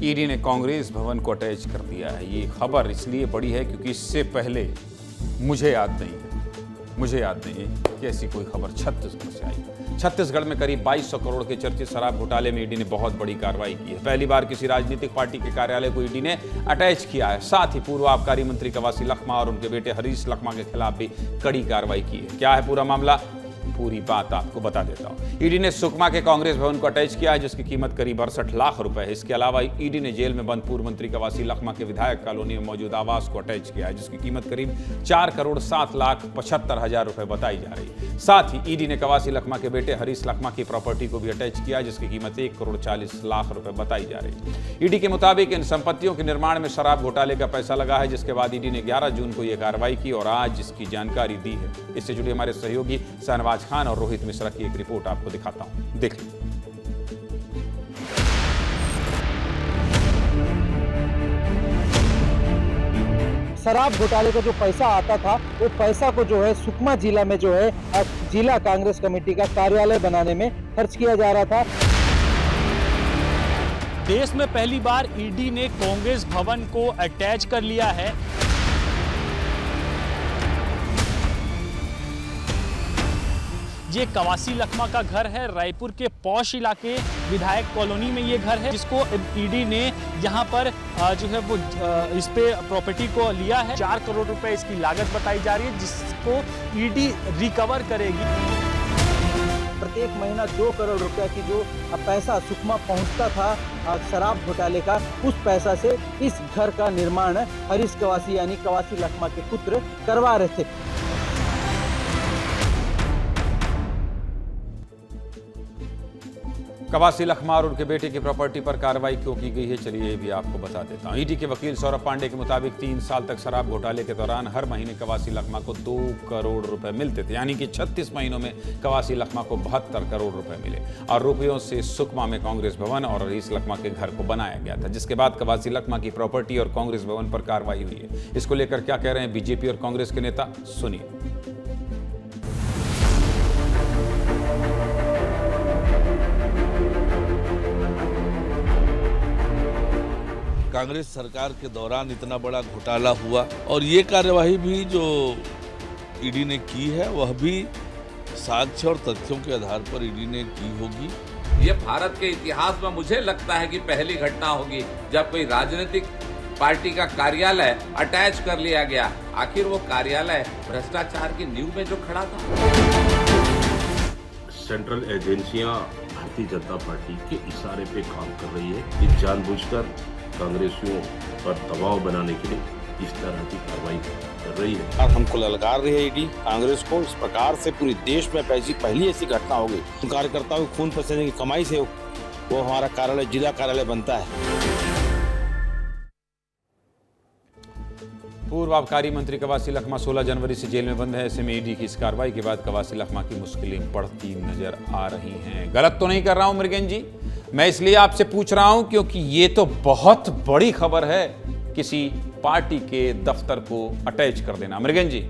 ED ने कांग्रेस भवन को अटैच कर दिया है। ये खबर इसलिए बड़ी है क्योंकि इससे पहले मुझे याद नहीं है कि ऐसी कोई खबर छत्तीसगढ़ से आई। छत्तीसगढ़ में करीब 2200 करोड़ के चर्चित शराब घोटाले में ईडी ने बहुत बड़ी कार्रवाई की है। पहली बार किसी राजनीतिक पार्टी के कार्यालय को ईडी ने अटैच किया है। साथ ही पूर्व आबकारी मंत्री कवासी लखमा और उनके बेटे हरीश लखमा के खिलाफ भी कड़ी कार्रवाई की है। क्या है पूरा मामला, पूरी बात आपको बता देता हूं। ईडी ने सुकमा के कांग्रेस भवन को अटैच किया है, जिसकी कीमत करीब 68 लाख रुपए है। इसके अलावा ईडी ने जेल में बंद पूर्व मंत्री कवासी लखमा के विधायक कॉलोनी में मौजूद आवास को अटैच किया है, जिसकी कीमत करीब 4,07,75,000 रुपए बताई जा रही है। साथ ही ईडी ने कवासी लखमा के बेटे हरीश लखमा की प्रॉपर्टी को भी अटैच किया है, जिसकी कीमत 1,40,00,000 रुपए बताई जा रही है। ईडी के मुताबिक इन संपत्तियों के निर्माण में शराब घोटाले का पैसा लगा है, जिसके बाद ईडी ने 11 जून को यह कार्रवाई की और आज इसकी जानकारी दी है। इससे जुड़े हमारे सहयोगी शहनवाज खान और रोहित मिश्रा की एक रिपोर्ट आपको दिखाता हूं, देख लीजिए। शराब घोटाले का जो पैसा आता था वो पैसा को जो है सुकमा जिला में जो है जिला कांग्रेस कमेटी का कार्यालय बनाने में खर्च किया जा रहा था। देश में पहली बार ईडी ने कांग्रेस भवन को अटैच कर लिया है। ये कवासी लखमा का घर है। रायपुर के पौष इलाके विधायक कॉलोनी में ये घर है, जिसको ईडी ने यहाँ पर जो है वो इस पे प्रॉपर्टी को लिया है। 4 करोड़ रुपए इसकी लागत बताई जा रही है, जिसको ईडी रिकवर करेगी। प्रत्येक महीना 2 करोड़ रुपया की जो पैसा सुकमा पहुंचता था शराब घोटाले का, उस पैसा से इस घर का निर्माण हरीश कवासी यानी कवासी लखमा के पुत्र करवा रहे थे। कवासी लखमा और उनके बेटे की प्रॉपर्टी पर कार्रवाई क्यों की गई है, चलिए ये भी आपको बता देता हूं। ईडी के वकील सौरभ पांडे के मुताबिक 3 साल तक शराब घोटाले के दौरान हर महीने कवासी लखमा को 2 करोड़ रुपए मिलते थे, यानी कि 36 महीनों में कवासी लखमा को 72 करोड़ रुपए मिले। आरोपियों से सुकमा में कांग्रेस भवन और हरीश लखमा के घर को बनाया गया था, जिसके बाद कवासी लखमा की प्रॉपर्टी और कांग्रेस भवन पर कार्रवाई हुई है। इसको लेकर क्या कह रहे हैं बीजेपी और कांग्रेस के नेता, सुनिए। कांग्रेस सरकार के दौरान इतना बड़ा घोटाला हुआ और ये कार्यवाही भी जो ईडी ने की है वह भी साक्ष्य और तथ्यों के आधार पर ईडी ने की होगी। ये भारत के इतिहास में मुझे लगता है कि पहली घटना होगी जब कोई राजनीतिक पार्टी का कार्यालय अटैच कर लिया गया। आखिर वो कार्यालय भ्रष्टाचार की नींव में जो खड़ा था। सेंट्रल एजेंसियां भारतीय जनता पार्टी के इशारे पे काम कर रही है। ये जानबूझकर कांग्रेसियों पर दबाव बनाने के लिए इस तरह की कार्रवाई कर रही है। और हमको ललकार रही है ईडी कांग्रेस को। इस प्रकार से पूरे देश में पहली ऐसी घटना होगी। कार्यकर्ताओं के खून पसीने की कमाई से वो हमारा कार्यालय जिला कार्यालय बनता है। पूर्व आबकारी मंत्री कवासी लखमा 16 जनवरी से जेल में बंद है। ऐसे में ईडी की इस कार्रवाई के बाद कवासी लखमा की मुश्किलें बढ़ती नजर आ रही हैं। गलत तो नहीं कर रहा हूं मृगेन जी, मैं इसलिए आपसे पूछ रहा हूं क्योंकि ये तो बहुत बड़ी खबर है, किसी पार्टी के दफ्तर को अटैच कर देना। मृगेन जी,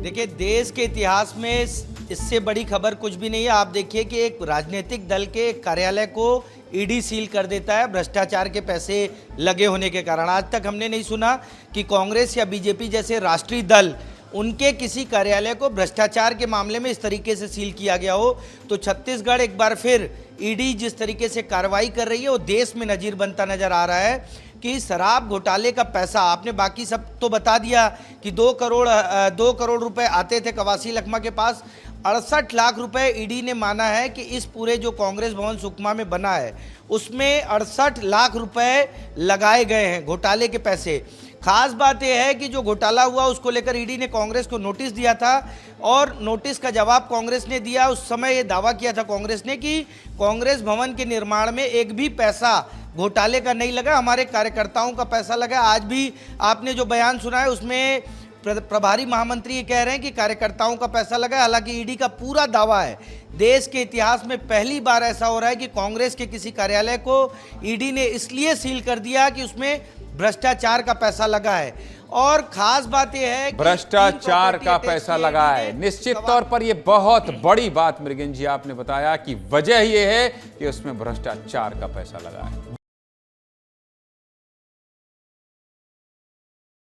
देखिए देश के इतिहास में इससे बड़ी खबर कुछ भी नहीं है। आप देखिए कि एक राजनीतिक दल के कार्यालय को ईडी सील कर देता है भ्रष्टाचार के पैसे लगे होने के कारण। आज तक हमने नहीं सुना कि कांग्रेस या बीजेपी जैसे राष्ट्रीय दल उनके किसी कार्यालय को भ्रष्टाचार के मामले में इस तरीके से सील किया गया हो। तो छत्तीसगढ़ एक बार फिर ईडी जिस तरीके से कार्रवाई कर रही है वो देश में नज़ीर बनता नजर आ रहा है कि शराब घोटाले का पैसा, आपने बाकी सब तो बता दिया कि 2 करोड़ रुपए आते थे कवासी लखमा के पास। 68 लाख रुपए ईडी ने माना है कि इस पूरे जो कांग्रेस भवन सुकमा में बना है उसमें 68 लाख रुपए लगाए गए हैं घोटाले के पैसे। खास बात यह है कि जो घोटाला हुआ उसको लेकर ईडी ने कांग्रेस को नोटिस दिया था और नोटिस का जवाब कांग्रेस ने दिया। उस समय ये दावा किया था कांग्रेस ने कि कांग्रेस भवन के निर्माण में एक भी पैसा घोटाले का नहीं लगा, हमारे कार्यकर्ताओं का पैसा लगा। आज भी आपने जो बयान सुना है उसमें प्रभारी महामंत्री ये कह रहे हैं कि कार्यकर्ताओं का पैसा लगा। हालांकि ईडी का पूरा दावा है, देश के इतिहास में पहली बार ऐसा हो रहा है कि कांग्रेस के किसी कार्यालय को ईडी ने इसलिए सील कर दिया कि उसमें भ्रष्टाचार का पैसा लगा है। और खास बात यह है कि भ्रष्टाचार 3 का प्रॉपर्टी पैसा अटैच लगा की है। ED ने निश्चित तौर पर यह बहुत बड़ी बात मृगन जी आपने बताया कि वजह यह है कि उसमें भ्रष्टाचार का पैसा लगा है।